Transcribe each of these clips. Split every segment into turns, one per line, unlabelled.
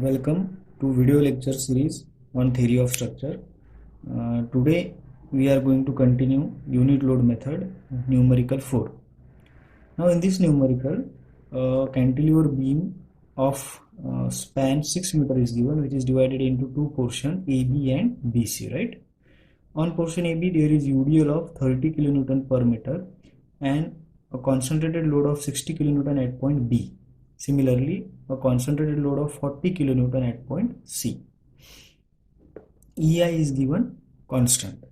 Welcome to video lecture series on theory of structure. Today we are going to continue unit load method numerical 4. Now in this numerical, cantilever beam of span 6 meter is given, which is divided into two portions AB and BC, right? On portion AB there is UDL of 30 kilonewton per meter and a concentrated load of 60 kilonewton at point B. Similarly, a concentrated load of 40 kilonewton at point C. EI is given constant.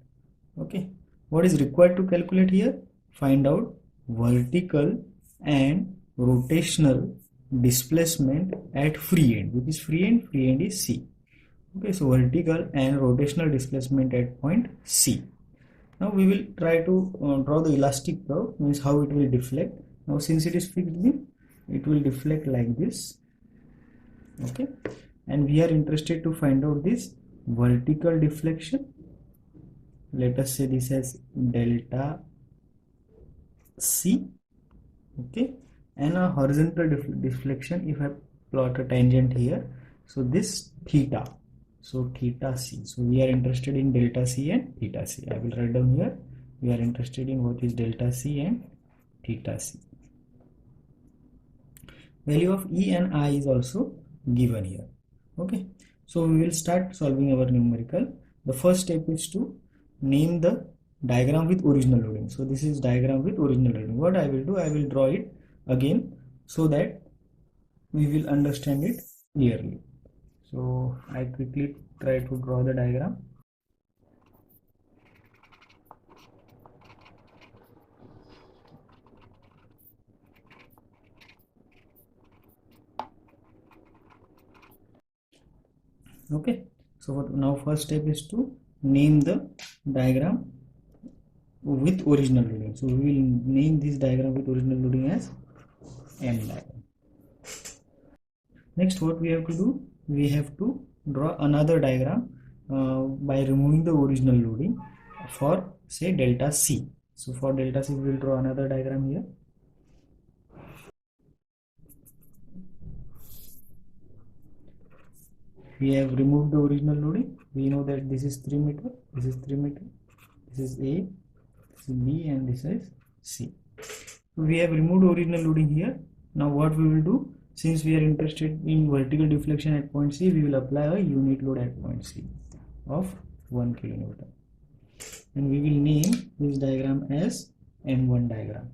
Okay. What is required to calculate here? Find out vertical and rotational displacement at free end. Which is free end? Free end is C. Okay, so vertical and rotational displacement at point C. Now we will try to draw the elastic curve, means how it will deflect. Now since it is fixed beam, it will deflect like this. Okay, and we are interested to find out this vertical deflection. Let us say this as delta C. Okay, and a horizontal deflection, if I plot a tangent here, so this theta, so theta C. So we are interested in delta C and theta C. I will write down here. We are interested in what is delta C and theta C. Value of E and I is also given here. Okay, so we will start solving our numerical. The first step is to name the diagram with original loading. So this is diagram with original loading. What I will do, I will draw it again so that we will understand it clearly. So I quickly try to draw the diagram. Okay, so now first step is to name the diagram with original loading. So we will name this diagram with original loading as M diagram. Next, what we have to do, we have to draw another diagram by removing the original loading for say delta C. So for delta C we will draw another diagram here. We have removed the original loading. We know that this is 3 meter, this is 3 meter, this is A, this is B, and this is C. So we have removed original loading here. Now what we will do, since we are interested in vertical deflection at point C, we will apply a unit load at point C of 1 kilonewton. And we will name this diagram as M1 diagram.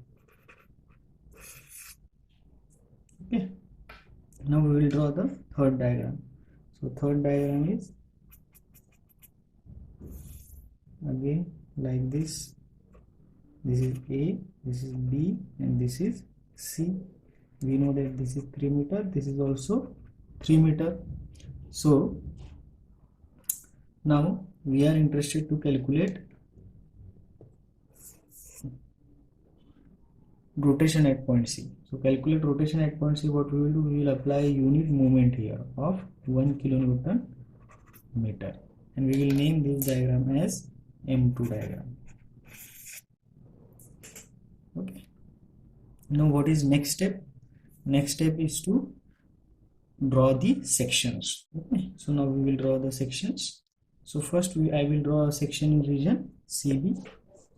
Okay. Now we will draw the third diagram. So third diagram is again like this. This is A, this is B, and this is C. We know that this is 3 meter, this is also 3 meter. So now we are interested to calculate rotation at point C. So calculate rotation at point C. What we will do, we will apply a unit moment here of 1 kilonewton meter, and we will name this diagram as M2 diagram. Okay. Now what is next step? Next step is to draw the sections. Okay. So now we will draw the sections. So first I will draw a section in region CB.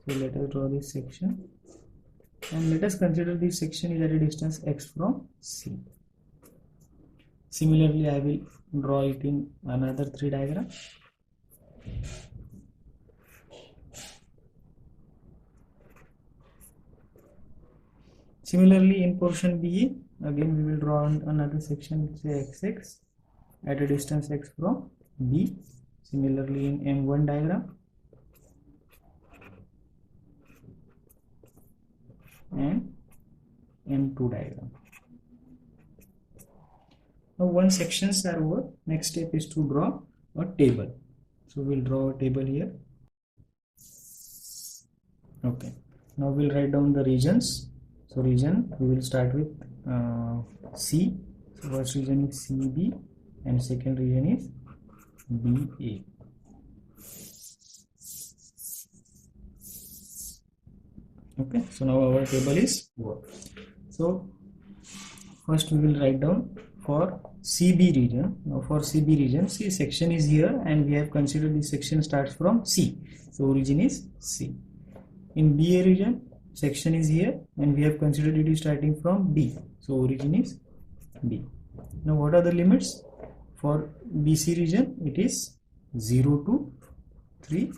So let us draw this section. And let us consider this section is at a distance x from C. Similarly, I will draw it in another 3 diagrams. Similarly, in portion B, again we will draw another section, say xx, at a distance x from B. Similarly, in M1 diagram and M2 diagram. Now once sections are over, next step is to draw a table. So we'll draw a table here. Okay, now we'll write down the regions. So region, we will start with C. So first region is CB and second region is BA. Okay, so now our table is over. So first we will write down for CB region. Now for CB region, see, section is here and we have considered this section starts from C. So origin is C. In BA region, section is here and we have considered it is starting from B. So origin is B. Now what are the limits? For BC region, it is 0 to 3,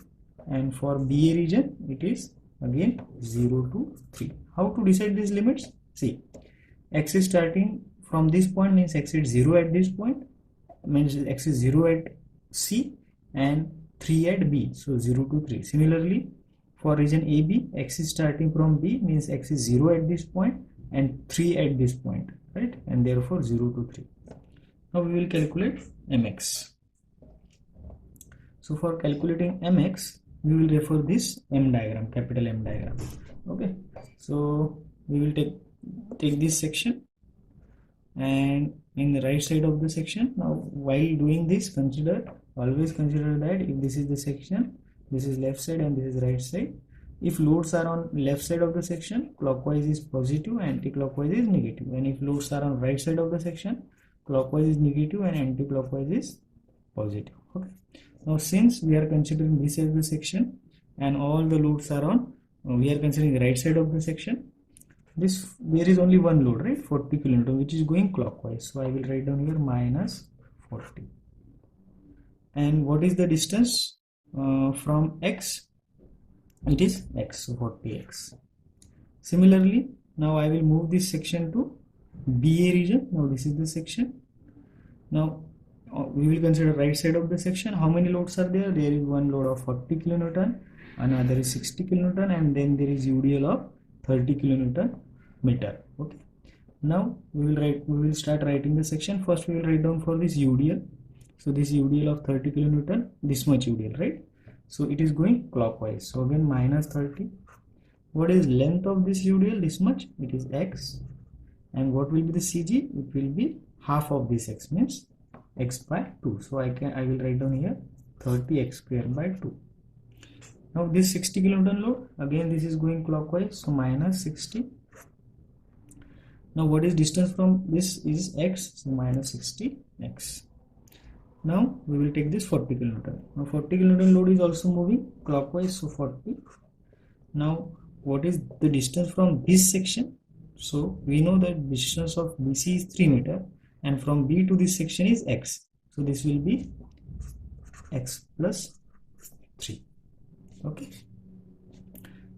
and for BA region, it is again 0 to 3. How to decide these limits? See, x is starting from this point, means x is 0 at this point, means x is 0 at C and 3 at B, so 0 to 3. Similarly, for region AB, x is starting from B, means x is 0 at this point and 3 at this point, right? And therefore 0 to 3. Now we will calculate mx. So for calculating mx, we will refer this M diagram, capital M diagram. Okay, so we will take this section, and in the right side of the section, now while doing this, always consider that if this is the section, this is left side and this is right side. If loads are on left side of the section, clockwise is positive and anti-clockwise is negative, and if loads are on right side of the section, clockwise is negative and anti-clockwise is positive. Okay, now since we are considering this as the section and all the loads are on, we are considering the right side of the section, there is only one load, right, 40 kN, which is going clockwise. So I will write down here minus 40. And what is the distance from x? It is x, so 40x. Similarly, now I will move this section to BA region. Now this is the section. Now we will consider right side of the section. How many loads are there? There is one load of 40 kN, another is 60 kN, and then there is UDL of 30 kN meter. Okay, now we will start writing the section. First we will write down for this UDL. So this UDL of 30 kN, this much UDL, right? So it is going clockwise, so again minus 30. What is length of this UDL? This much, it is x. And what will be the CG? It will be half of this x, means x by 2. So I will write down here 30x square by 2. Now this 60 kN load, again this is going clockwise, so minus 60. Now what is distance from this is x, so minus 60x. Now we will take this 40 kN. Now 40 kN load is also moving clockwise, so 40. Now what is the distance from this section? So we know that distance of BC is 3 meter and from B to this section is x. So this will be x plus 3. Okay.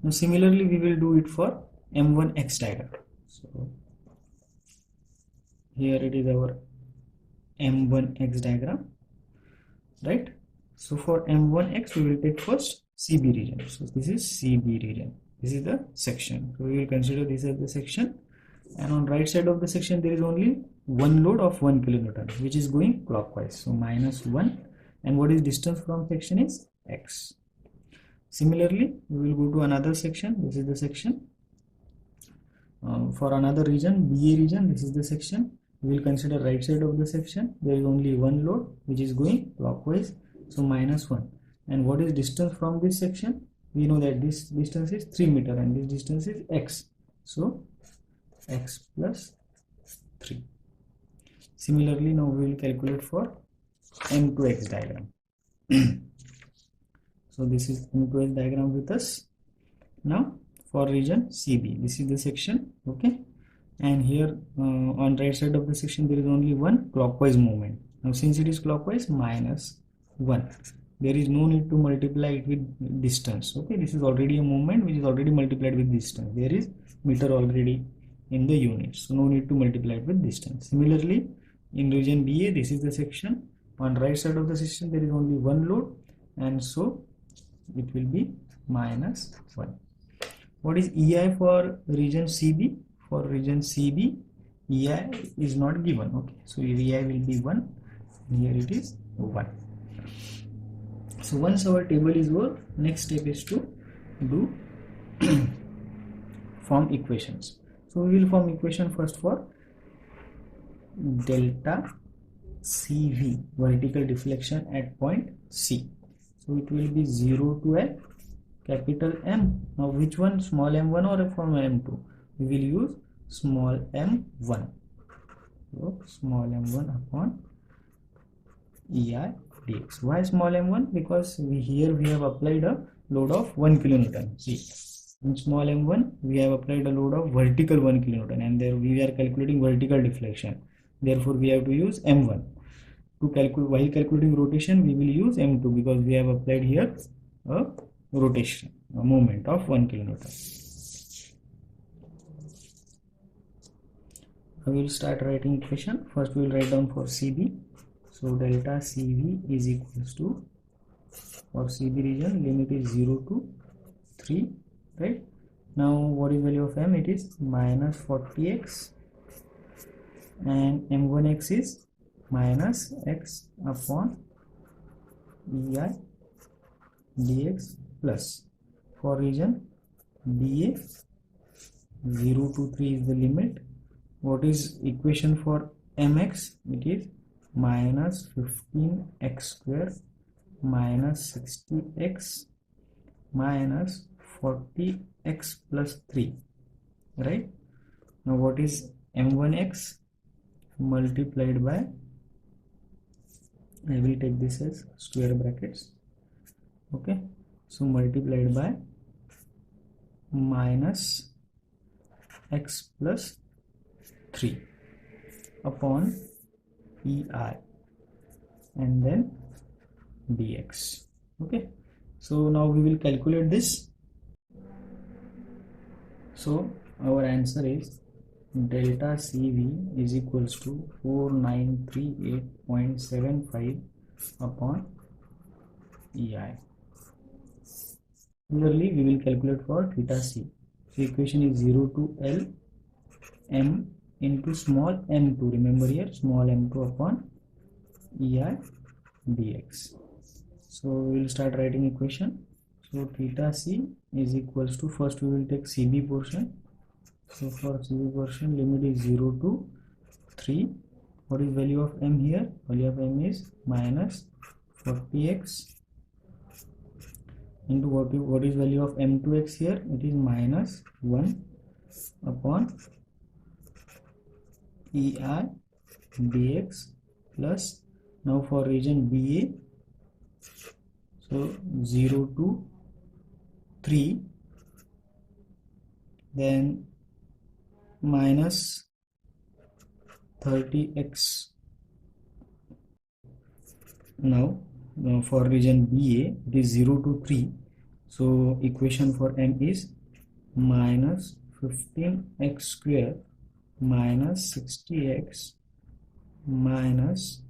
Now similarly we will do it for M1x diagram. So here it is our M1x diagram, right? So for M1x we will take first CB region. So this is CB region. This is the section. So we will consider this as the section, and on right side of the section there is only one load of 1 kN which is going clockwise. So minus 1, and what is distance from section is x. Similarly, we will go to another section. This is the section. For another region, BA region, this is the section. We will consider right side of the section. There is only one load which is going clockwise. So minus 1. And what is distance from this section? We know that this distance is 3 meter and this distance is x. So x plus 3. Similarly, now we will calculate for M2x diagram. So this is M2x diagram with us. Now for region CB, this is the section. Okay, and here on right side of the section there is only one clockwise movement. Now since it is clockwise, minus 1. There is no need to multiply it with distance. Okay, this is already a movement which is already multiplied with distance. There is meter already in the unit, so no need to multiply it with distance. Similarly, in region BA, this is the section. On right side of the section there is only one load, and so it will be minus 1. What is EI for region CB? For region CB, EI is not given. Okay, so EI will be 1, and here it is 1. So once our table is over, next step is to do form equations. So we will form equation first for delta CV, vertical deflection at point C. So it will be 0 to a capital M. Now which one, small m1 or from m2? We will use small m1. So small m1 upon EI dx. Why small m1? Because here we have applied a load of 1 kilonewton. See, in small m1 we have applied a load of vertical 1 kilonewton, and there we are calculating vertical deflection. Therefore we have to use m1. To calculate, while calculating rotation, we will use m2 because we have applied here a rotation, a moment of 1 kilonewton. I will start writing equation. First we will write down for CB. So delta CV is equals to, for CB region, limit is 0 to 3, right? Now what is value of m? It is minus 40x, and m1x is minus x upon EI dx plus, for region BA 0 to 3 is the limit. What is equation for mx? It is minus 15x square minus 60x minus 40x plus 3, right? Now what is m1x? Multiplied by, I will take this as square brackets, okay? So multiplied by minus x plus 3 upon EI and then dx. Okay, so now we will calculate this. So our answer is delta CV is equals to 4938.75 upon EI. Similarly, we will calculate for theta C. So equation is 0 to L m into small m2. Remember here, small m2 upon EI dx. So we will start writing equation. So theta C is equals to, first we will take CB portion. So for CB portion, limit is 0 to 3. What is value of m here? Value of m is minus 40x into what is value of m2x here? It is minus 1 upon EI dx plus, now for region BA, so 0 to 3, then minus 30x. Now for region BA, it is 0 to 3, so equation for m is minus 15x square minus 60x minus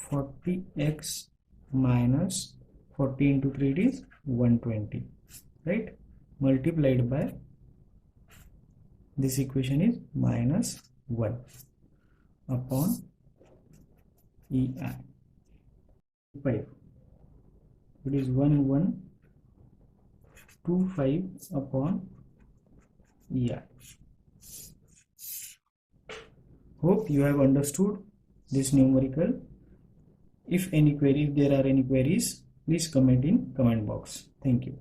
40x minus 40 into 3, it is 120, right? Multiplied by, this equation is minus 1 upon EI 5. It is 1125 upon EI. Hope you have understood this numerical. If there are any queries, please comment in comment box. Thank you.